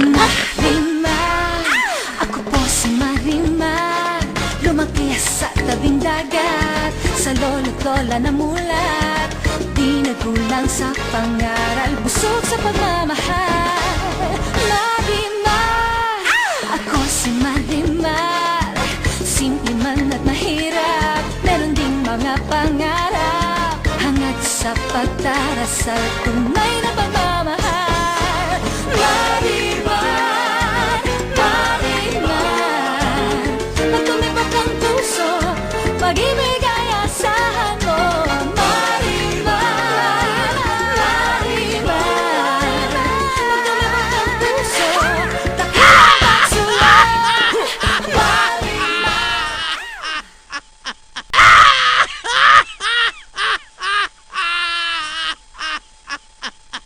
Marimar, ako po si Marimar. Lumaki sa tabing dagat, sa lolo't lola na mulat. Di nagkulang sa pangaral, busog sa pagmamahal. Marimar, ako si Marimar. Simple man at mahirap, meron ding mga pangarap. Hangad sa pagdarasal, tunay na pagmamahal.